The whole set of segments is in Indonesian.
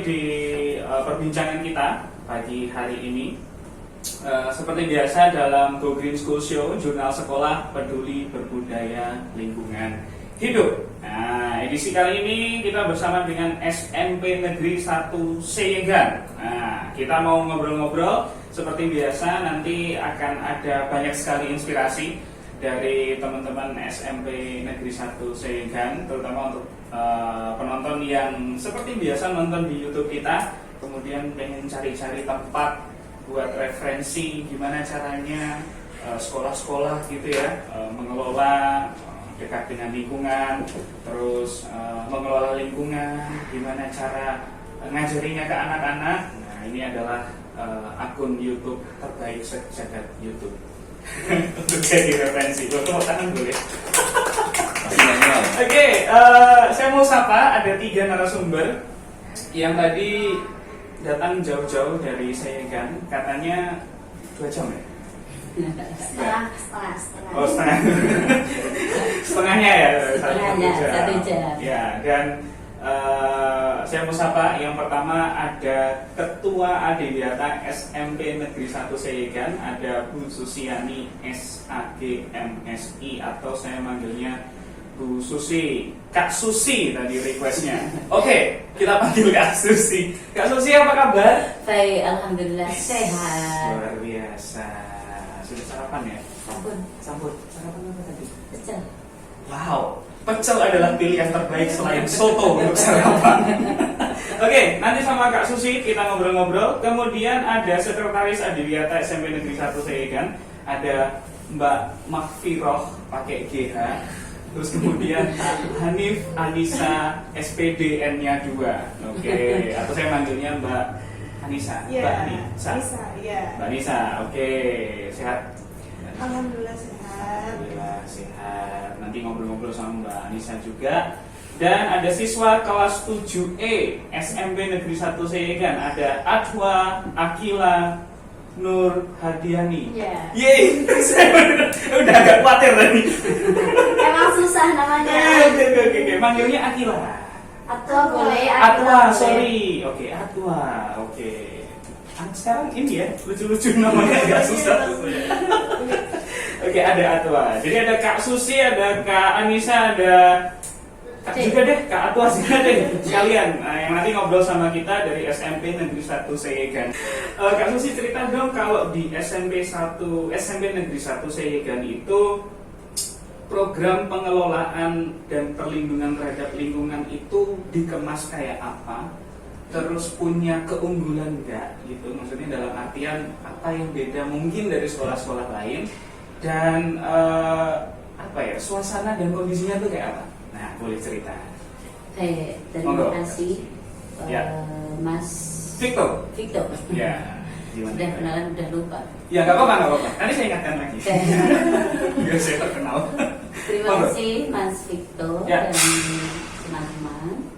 di perbincangan kita pagi hari ini. Seperti biasa dalam Go Green School Show, jurnal sekolah peduli berbudaya lingkungan hidup. Nah, edisi kali ini kita bersama dengan SMP Negeri 1 Seyegan. Nah, kita mau ngobrol-ngobrol seperti biasa, nanti akan ada banyak sekali inspirasi dari teman-teman SMP Negeri 1 Seyegan, terutama untuk penonton yang seperti biasa nonton di YouTube kita, kemudian pengen cari-cari tempat buat referensi gimana caranya sekolah-sekolah gitu ya mengelola dekat dengan lingkungan, terus mengelola lingkungan, gimana cara ngajarinya ke anak-anak. Nah, ini adalah akun YouTube terbaik sejagat YouTube untuk jadi referensi. Tepuk tangan boleh. Oke, saya mau sapa ada 3 narasumber yang tadi datang jauh-jauh dari Seyegan, katanya 2 jam ya? Setengah. Oh, setengah. Setengahnya ya? Satu jam. Ya, dan saya mau sapa yang pertama ada Ketua Adiwiyata SMP Negeri 1 Seyegan, ada Bu Susiani SAG MSI atau saya manggilnya Bu Susi, Kak Susi tadi requestnya. Oke, kita panggil Kak Susi. Kak Susi apa kabar? Baik, alhamdulillah sehat. Luar biasa. Sudah sarapan ya? Sambut. Sarapan apa tadi? Pecel. Wow, pecel adalah pilihan terbaik selain soto untuk sarapan. Oke, nanti sama Kak Susi kita ngobrol-ngobrol. Kemudian ada Sekretaris Adiwiyata SMP Negeri 1 Seyegan, ada Mbak Makfiroh pakai GH. Terus kemudian Hanif Anissa SPDN-nya 2. Oke, atau saya manggilnya Mbak Anissa. Ya, Mbak Anissa. Ya. Mbak Anissa, oke, sehat. Alhamdulillah sehat. Alhamdulillah sehat. Nanti ngobrol-ngobrol sama Mbak Anissa juga. Dan ada siswa kelas 7E SMP Negeri 1 Seyegan, ada Adwa Akila Nur Hadiani. Ya. Yeay, udah agak khawatir tadi. Emang susah namanya. Oke. Manggilnya Akila. Atau boleh. Atwa, sorry. Oke, Atwa. Oke. Sekarang ini ya, lucu-lucu namanya agak susah. Oke, ada Atwa. Jadi ada Kak Susi, ada Kak Anissa, ada Kak juga deh, Kak Atwa juga deh sekalian. Nah, yang nanti ngobrol sama kita dari SMP Negeri 1 Seyegan. Kak Susi cerita dong, kalau di SMP Negeri 1 Seyegan itu program pengelolaan dan perlindungan terhadap lingkungan itu dikemas kayak apa? Terus punya keunggulan enggak gitu? Maksudnya dalam artian apa yang beda mungkin dari sekolah-sekolah lain, dan suasana dan kondisinya tuh kayak apa? Nah, boleh cerita. Terima kasih Mas Victor. Ya, gimana? Sudah kenalan, udah lupa. Ya, nggak apa-apa. Nanti saya ingatkan lagi. Biar saya terkenal. Terima kasih Mas Victor Ya. dan teman-teman.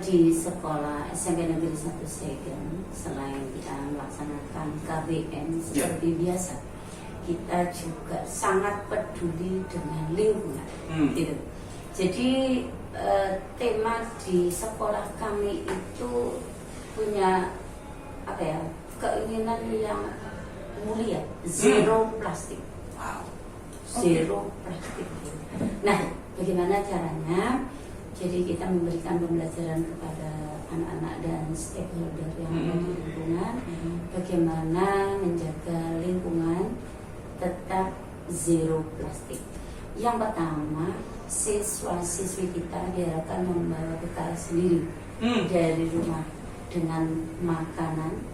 Di sekolah SMP Negeri 1 Seyegan, selain kita melaksanakan KBM seperti biasa, kita juga sangat peduli dengan lingkungan. Gitu. Jadi tema di sekolah kami itu punya keinginan yang mulia, zero plastik. Wow. Zero plastik. Nah, bagaimana caranya? Jadi kita memberikan pembelajaran kepada anak-anak dan stakeholder yang ada di lingkungan, bagaimana menjaga lingkungan tetap zero plastik. Yang pertama, siswa-siswi kita diharapkan membawa bekal sendiri dari rumah dengan makanan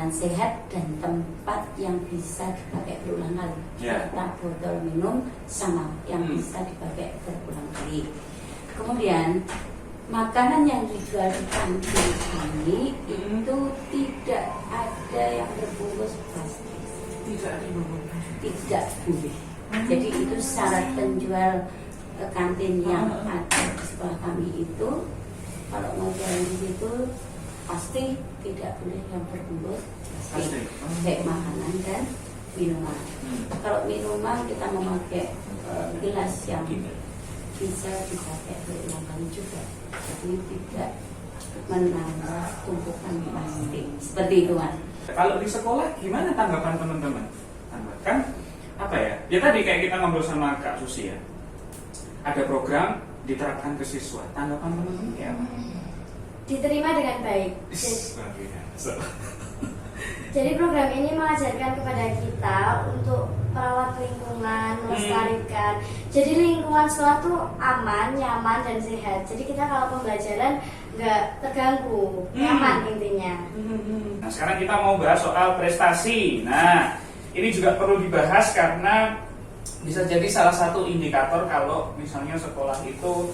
sehat dan tempat yang bisa dipakai berulang kali. Serta botol minum sama yang bisa dipakai berulang kali. Kemudian makanan yang dijual di kantin kami itu tidak ada yang berbungkus plastik. Tidak boleh. Jadi itu syarat penjual kantin yang ada di sekolah kami itu, kalau mau jualan di situ pasti tidak boleh yang berbungkus plastik, baik makanan dan minuman. Kalau minuman kita memakai gelas yang bisa dipakai berulang kali juga, jadi tidak menambah tumpukan plastik. Seperti itu, Mas. Kalau di sekolah gimana tanggapan teman-teman? Kan apa ya? Ya tadi kayak kita ngobrol sama Kak Susi ya. Ada program diterapkan ke siswa. Tanggapan teman-teman ya apa? Diterima dengan baik. So. Jadi program ini mengajarkan kepada kita untuk merawat lingkungan, melestarikan. Jadi lingkungan sekolah tuh aman, nyaman dan sehat. Jadi kita kalau pembelajaran nggak terganggu, nyaman intinya. Nah sekarang kita mau bahas soal prestasi. Nah ini juga perlu dibahas karena bisa jadi salah satu indikator kalau misalnya sekolah itu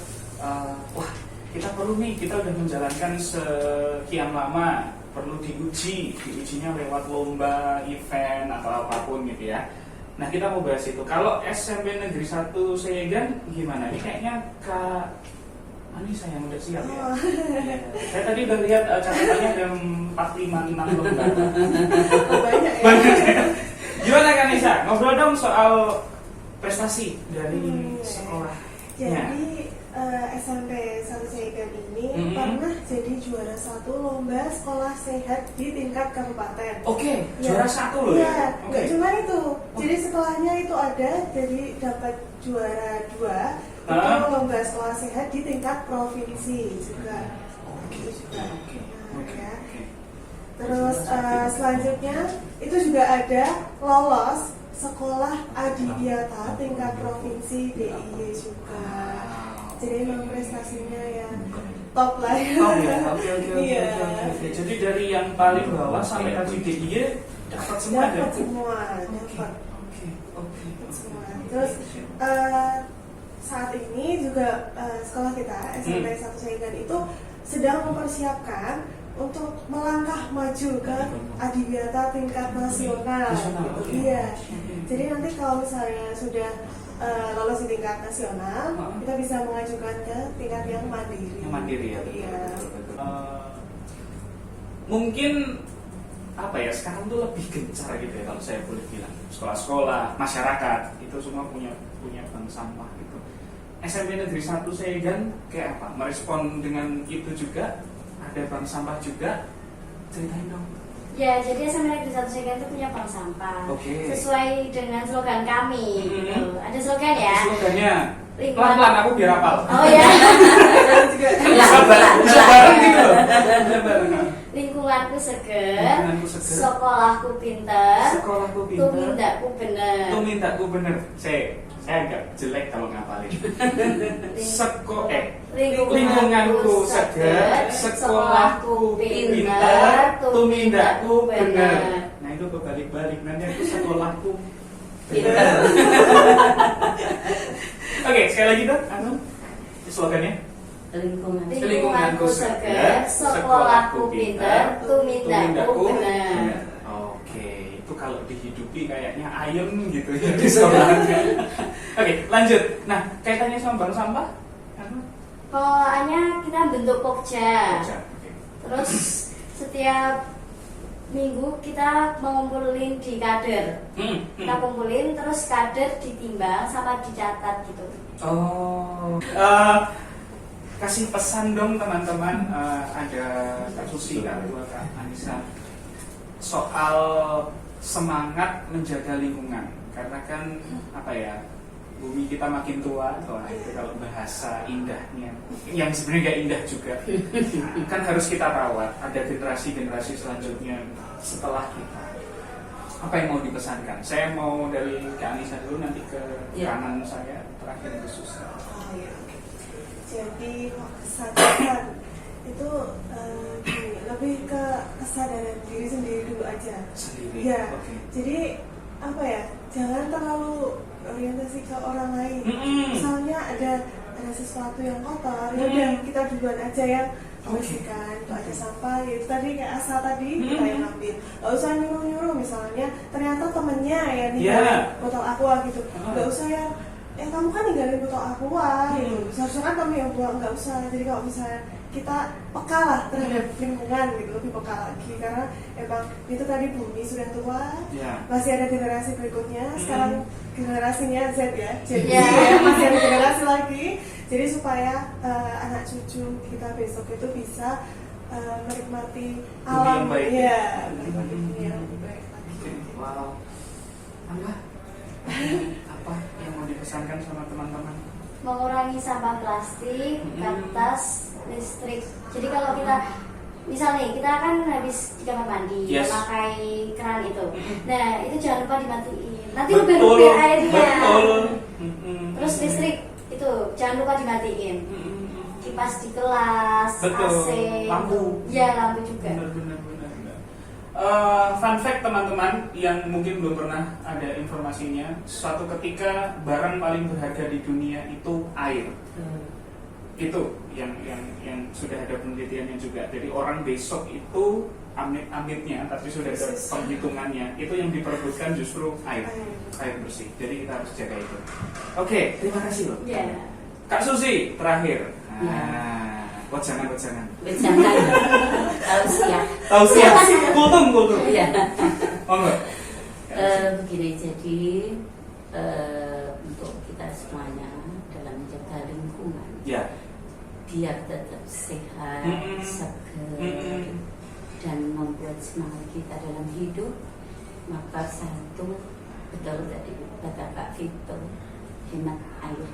wah kita perlu nih, kita udah menjalankan sekian lama, perlu diujinya lewat lomba, event atau apapun gitu ya. Nah kita mau bahas itu. Kalau SMP Negeri 1 Seyegan gimana? Ini kayaknya Kak Anissa yang udah siap ya. Saya tadi udah lihat catatannya ada 456 lomba. Banyak ya. Gimana Kak Anissa? Ngobrol dong soal prestasi dari sekolah. Jadi SMP 1 Seyegan ini pernah jadi juara 1 lomba sekolah sehat di tingkat kabupaten. Oke, Ya. juara 1 loh Ya, ya. nggak cuma itu. Jadi sekolahnya itu ada, jadi dapat juara 2 untuk lomba sekolah sehat di tingkat provinsi juga. Itu juga. Nah, ya. Terus selanjutnya itu juga ada lolos sekolah adiwiyata tingkat provinsi DIY juga. Jadi memang prestasinya yang top lah ya. Top ya. Oke. Iya. Jadi dari yang paling bawah sampai tadi DIY dapat semua Dapat ya? semua, Oke. dapat semua. Terus saat ini juga sekolah kita SMP 1 Seyegan itu sedang mempersiapkan untuk melangkah maju ke adiwiyata tingkat nasional. Oke. Iya. Jadi nanti kalau misalnya sudah lolos di tingkat nasional, kita bisa mengajukan ke tingkat yang mandiri. Yang mandiri ya. Iya. Mungkin apa ya, sekarang tuh lebih gencar gitu ya kalau saya boleh bilang. Sekolah-sekolah, masyarakat itu semua punya bank sampah gitu. SMP Negeri 1 Seyegan kayak apa? Merespon dengan itu juga? Ada bank sampah juga? Ceritain dong. Ya, jadi SMP Negeri 1 Seyegan itu punya bank sampah. Oke. Sesuai dengan slogan kami. Gitu. Ada slogan ya? Slogannya Lingkungan- pelan-pelan aku biar hafal. Oh ya. Bisa bareng gitu loh. Bisa bareng. Lingkunganku seger, Lingkunganku seger. sekolahku pinter, Sekolahku pinter. tumindaku bener. Tumindaku bener. Saya agak jelek kalau ngapalin. Lingkunganku seger, sekolahku pinter, tumindaku bener. Nah itu kebalik-balik, nanti aku sekolahku Pinter. Oke, sekali lagi dong, Anu, slogannya. Lingkunganku seger, sekolahku pinter, tumindaku bener. Oke, itu kalau dihidupi kayaknya ayem gitu ya di sekolahnya. Oke, lanjut. Nah, kaitannya sama bank sampah? Anu? Pokoknya kita bentuk pokja. Oke. Terus setiap minggu kita mengumpulin di kader. Kita kumpulin terus kader ditimbang sama dicatat gitu. Oh, kasih pesan dong teman-teman, ada Kak Susi, Kak Anissa, soal semangat menjaga lingkungan. Karena kan apa ya, bumi kita makin tua, itu kalau bahasa indahnya, yang sebenarnya gak indah juga, kan harus kita rawat. Ada generasi-generasi selanjutnya setelah kita. Apa yang mau dipesankan? Saya mau dari Kak Anissa dulu, nanti ke kanan saya, terakhir ke Susi. Oh, ya. Jadi kesadaran itu lebih ke kesadaran diri sendiri dulu aja. Sendiri. Ya. Oke. Jadi apa ya? Jangan terlalu orientasi ke orang lain. Misalnya ada sesuatu yang kotor, ya udah kita duluan aja yang bersihkan. Itu ada sampah, ya itu tadi kayak asal tadi kita yang ambil. Gak usah nyuruh-nyuruh, misalnya ternyata temennya yang ninggalin botol aqua gitu. Gak usah kamu kan ninggalin botol aqua gitu. Seharusnya kan kamu yang buang, gak usah. Jadi kalau misalnya kita peka lah terhadap lingkungan gitu, lebih peka lagi karena emang itu tadi bumi sudah tua, masih ada generasi berikutnya, sekarang generasinya Z ya, jadi masih ada generasi lagi, jadi supaya anak cucu kita besok itu bisa menikmati alam ya, menikmati dunia yang lebih baik lagi. Wow. Apa yang mau dipesankan sama teman-teman? Mengurangi sampah plastik, kertas, listrik. Jadi kalau kita misalnya kita kan habis di kamar mandi memakai keran itu, nah itu jangan lupa dimatiin. Nanti lebih airnya. Terus listrik itu jangan lupa dimatiin. Kipas di kelas, AC, lampu. Ya lampu juga. Benar. Fun fact teman-teman yang mungkin belum pernah ada informasinya, suatu ketika barang paling berharga di dunia itu air. Itu yang sudah ada penelitiannya juga. Jadi orang besok itu amit-amitnya, tapi sudah ada penghitungannya, itu yang diperebutkan justru air bersih. Jadi kita harus jaga itu. Oke, terima kasih loh. Kak Susi terakhir. Jangan. Tausiah. Kultum. Iya. Oh enggak. Begini, jadi untuk kita semuanya dalam menjaga lingkungan, biar tetap sehat, segar, dan membuat semangat kita dalam hidup, maka satu, betul tadi kata Kak Vito, hemat air.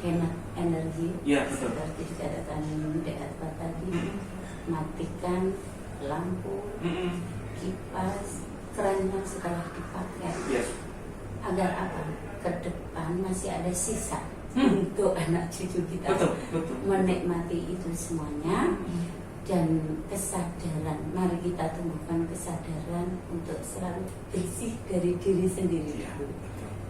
Hemat energi, seperti dikatakan Dek tadi, matikan lampu, kipas, keran yang setelah dipakai, agar apa? Ke depan masih ada sisa untuk anak cucu kita menikmati itu semuanya, dan kesadaran. Mari kita tumbuhkan kesadaran untuk selalu bersih dari diri sendiri.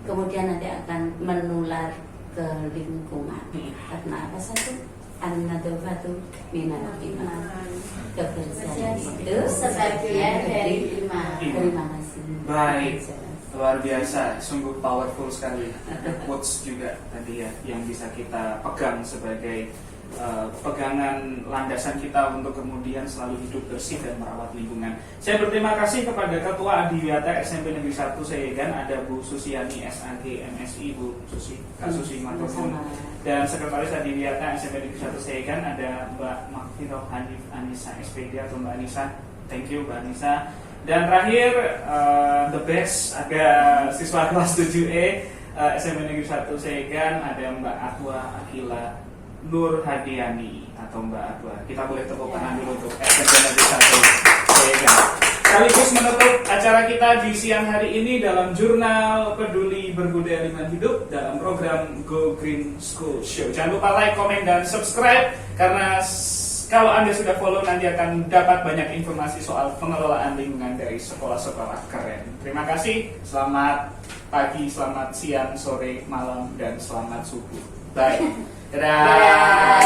Kemudian nanti akan menular ke lingkungan. Karena apa satu? An-nadhafatu minal iman. Kebersihan itu sebagian dari iman. Terima kasih. Baik, luar biasa, sungguh powerful sekali. Ada quotes juga tadi ya yang bisa kita pegang sebagai pegangan landasan kita untuk kemudian selalu hidup bersih dan merawat lingkungan. Saya berterima kasih kepada Ketua Adiwiyata SMP Negeri 1 Seyegan, ada Bu Susiani SAG MSI, Bu Susi, Kak Susi Matopun, dan Sekretaris Adiwiyata SMP Negeri 1 Seyegan ada Mbak Makfiroh Hanif Anissa SPD atau Mbak Anissa. Thank you Mbak Anissa. Dan terakhir the best, ada siswa kelas 7E SMP Negeri 1 Seyegan, ada Mbak Atwa Akila Nur Hadiani atau Mbak Atwa. Kita boleh tepuk tangan dulu untuk SMP Negeri 1 Seyegan. Sekaligus menutup acara kita di siang hari ini dalam jurnal Peduli Berbudaya Lingkungan Hidup dalam program Go Green School Show. Jangan lupa like, komen, dan subscribe, karena kalau Anda sudah follow nanti akan dapat banyak informasi soal pengelolaan lingkungan dari sekolah-sekolah keren. Terima kasih, selamat pagi, selamat siang, sore, malam, dan selamat subuh. Bye. Dadah.